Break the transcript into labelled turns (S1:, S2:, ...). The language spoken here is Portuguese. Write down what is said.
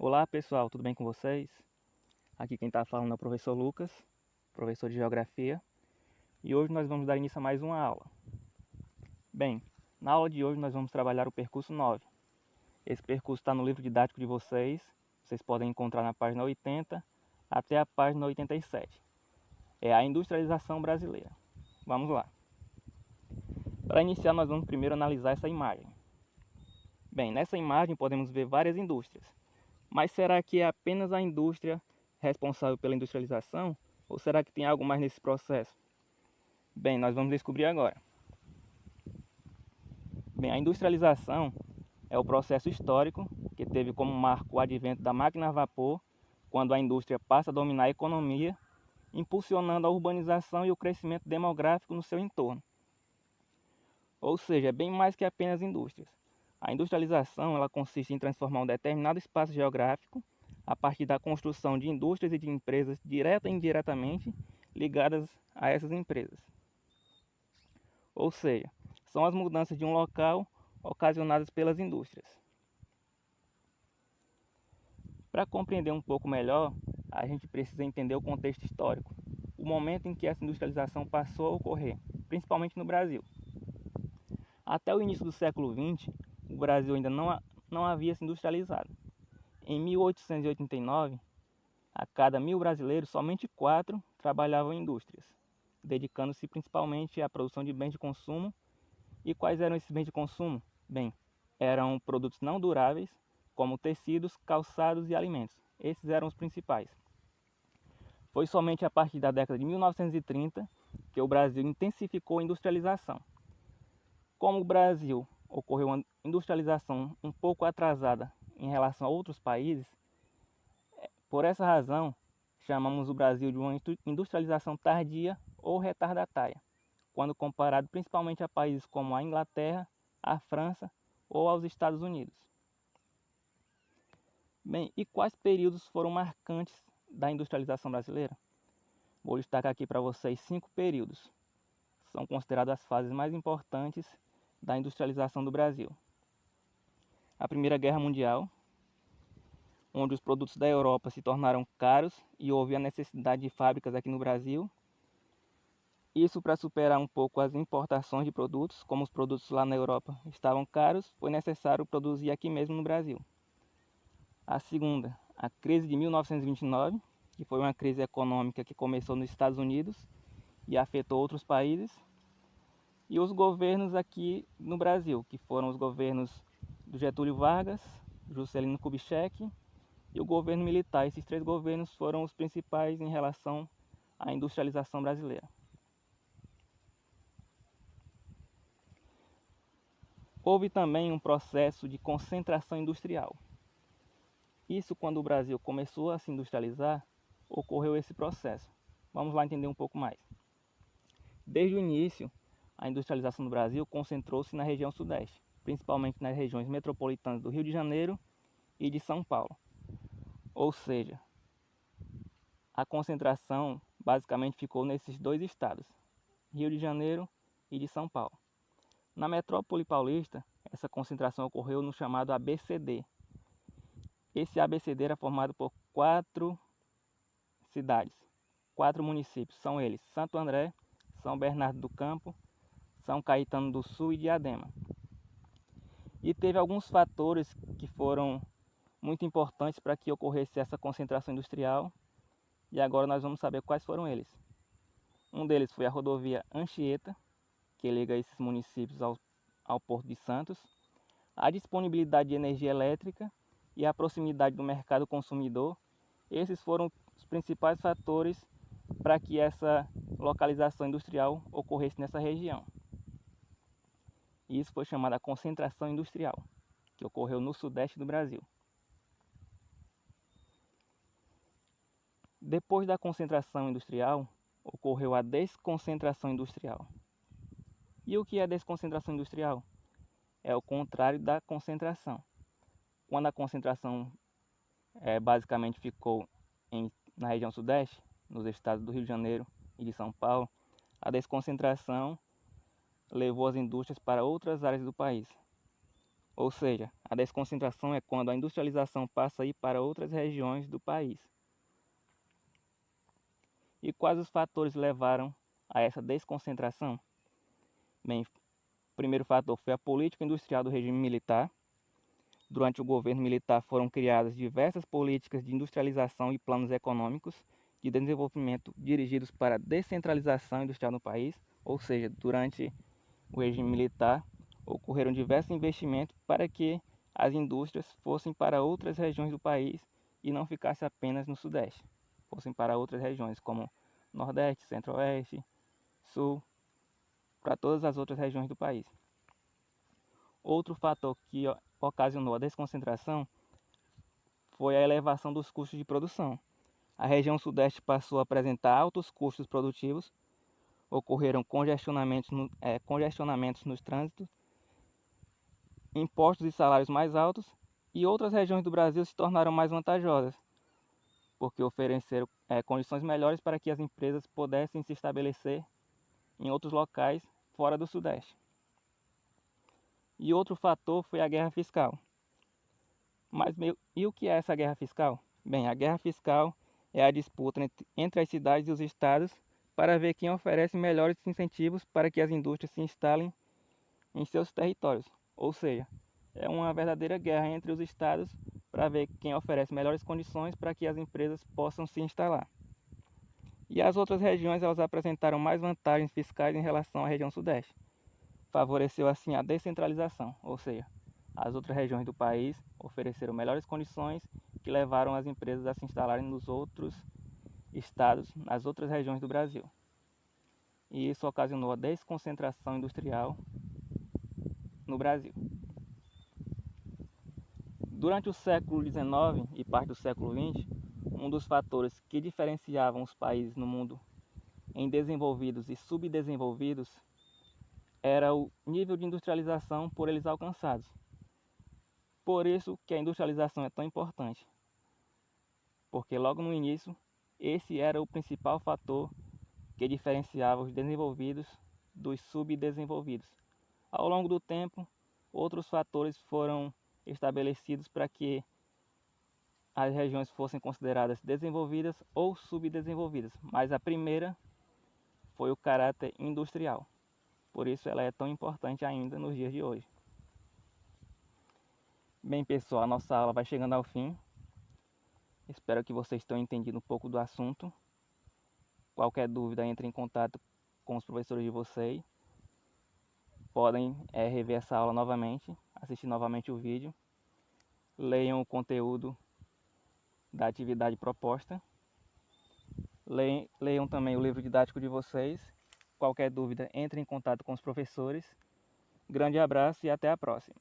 S1: Olá pessoal, tudo bem com vocês? Aqui quem está falando é o professor Lucas, professor de Geografia, e hoje nós vamos dar início a mais uma aula. Bem, na aula de hoje nós vamos trabalhar o percurso 9. Esse percurso está no livro didático de vocês podem encontrar na página 80 até a página 87. É a industrialização brasileira. Vamos lá. Para iniciar nós vamos primeiro analisar essa imagem. Bem, nessa imagem podemos ver várias indústrias. Mas será que é apenas a indústria responsável pela industrialização? Ou será que tem algo mais nesse processo? Bem, nós vamos descobrir agora. Bem, a industrialização é o processo histórico que teve como marco o advento da máquina a vapor, quando a indústria passa a dominar a economia, impulsionando a urbanização e o crescimento demográfico no seu entorno. Ou seja, é bem mais que apenas indústrias. A industrialização ela consiste em transformar um determinado espaço geográfico a partir da construção de indústrias e de empresas direta e indiretamente ligadas a essas empresas. Ou seja, são as mudanças de um local ocasionadas pelas indústrias. Para compreender um pouco melhor, a gente precisa entender o contexto histórico, o momento em que essa industrialização passou a ocorrer, principalmente no Brasil. Até o início do século XX, o Brasil ainda não havia se industrializado. Em 1889, a cada 1.000 brasileiros, somente 4 trabalhavam em indústrias, dedicando-se principalmente à produção de bens de consumo. E quais eram esses bens de consumo? Bem, eram produtos não duráveis, como tecidos, calçados e alimentos. Esses eram os principais. Foi somente a partir da década de 1930 que o Brasil intensificou a industrialização. Como o Brasil ocorreu uma industrialização um pouco atrasada em relação a outros países, por essa razão, chamamos o Brasil de uma industrialização tardia ou retardatária, quando comparado principalmente a países como a Inglaterra, a França ou aos Estados Unidos. Bem, e quais períodos foram marcantes da industrialização brasileira? Vou destacar aqui para vocês 5 períodos. São consideradas as fases mais importantes da industrialização do Brasil. A Primeira Guerra Mundial, onde os produtos da Europa se tornaram caros e houve a necessidade de fábricas aqui no Brasil. Isso para superar um pouco as importações de produtos, como os produtos lá na Europa estavam caros, foi necessário produzir aqui mesmo no Brasil. A segunda, a crise de 1929, que foi uma crise econômica que começou nos Estados Unidos e afetou outros países. E os governos aqui no Brasil, que foram os governos do Getúlio Vargas, Juscelino Kubitschek e o governo militar. Esses 3 governos foram os principais em relação à industrialização brasileira. Houve também um processo de concentração industrial. Isso, quando o Brasil começou a se industrializar, ocorreu esse processo. Vamos lá entender um pouco mais. Desde o início, a industrialização do Brasil concentrou-se na região sudeste, principalmente nas regiões metropolitanas do Rio de Janeiro e de São Paulo. Ou seja, a concentração basicamente ficou nesses 2 estados, Rio de Janeiro e de São Paulo. Na metrópole paulista, essa concentração ocorreu no chamado ABCD. Esse ABCD era formado por 4 cidades, 4 municípios. São eles: Santo André, São Bernardo do Campo, São Caetano do Sul e Diadema. E teve alguns fatores que foram muito importantes para que ocorresse essa concentração industrial. E agora nós vamos saber quais foram eles. Um deles foi a rodovia Anchieta, que liga esses municípios ao Porto de Santos, a disponibilidade de energia elétrica e a proximidade do mercado consumidor. Esses foram os principais fatores para que essa localização industrial ocorresse nessa região. E isso foi chamado de concentração industrial, que ocorreu no sudeste do Brasil. Depois da concentração industrial, ocorreu a desconcentração industrial. E o que é desconcentração industrial? É o contrário da concentração. Quando a concentração basicamente ficou na região sudeste, nos estados do Rio de Janeiro e de São Paulo, a desconcentração levou as indústrias para outras áreas do país. Ou seja, a desconcentração é quando a industrialização passa a ir para outras regiões do país. E quais os fatores levaram a essa desconcentração? Bem, o primeiro fator foi a política industrial do regime militar. Durante o governo militar foram criadas diversas políticas de industrialização e planos econômicos de desenvolvimento dirigidos para a descentralização industrial no país, ou seja, durante o regime militar ocorreram diversos investimentos para que as indústrias fossem para outras regiões do país e não ficasse apenas no Sudeste, fossem para outras regiões como Nordeste, Centro-Oeste, Sul, para todas as outras regiões do país. Outro fator que ocasionou a desconcentração foi a elevação dos custos de produção. A região Sudeste passou a apresentar altos custos produtivos, ocorreram congestionamentos nos trânsitos, impostos e salários mais altos, e outras regiões do Brasil se tornaram mais vantajosas, porque ofereceram condições melhores para que as empresas pudessem se estabelecer em outros locais fora do Sudeste. E outro fator foi a guerra fiscal. Mas e o que é essa guerra fiscal? Bem, a guerra fiscal é a disputa entre as cidades e os estados para ver quem oferece melhores incentivos para que as indústrias se instalem em seus territórios. Ou seja, é uma verdadeira guerra entre os estados para ver quem oferece melhores condições para que as empresas possam se instalar. E as outras regiões elas apresentaram mais vantagens fiscais em relação à região Sudeste. Favoreceu assim a descentralização, ou seja, as outras regiões do país ofereceram melhores condições que levaram as empresas a se instalarem nos outros estados, nas outras regiões do Brasil. E isso ocasionou a desconcentração industrial no Brasil. Durante o século XIX e parte do século XX, um dos fatores que diferenciavam os países no mundo em desenvolvidos e subdesenvolvidos era o nível de industrialização por eles alcançados. Por isso que a industrialização é tão importante, porque logo no início, esse era o principal fator que diferenciava os desenvolvidos dos subdesenvolvidos. Ao longo do tempo, outros fatores foram estabelecidos para que as regiões fossem consideradas desenvolvidas ou subdesenvolvidas, mas a primeira foi o caráter industrial. Por isso ela é tão importante ainda nos dias de hoje. Bem, pessoal, a nossa aula vai chegando ao fim. Espero que vocês tenham entendido um pouco do assunto. Qualquer dúvida, entre em contato com os professores de vocês. Podem rever essa aula novamente, assistir novamente o vídeo. Leiam o conteúdo da atividade proposta. Leiam também o livro didático de vocês. Qualquer dúvida, entre em contato com os professores. Grande abraço e até a próxima.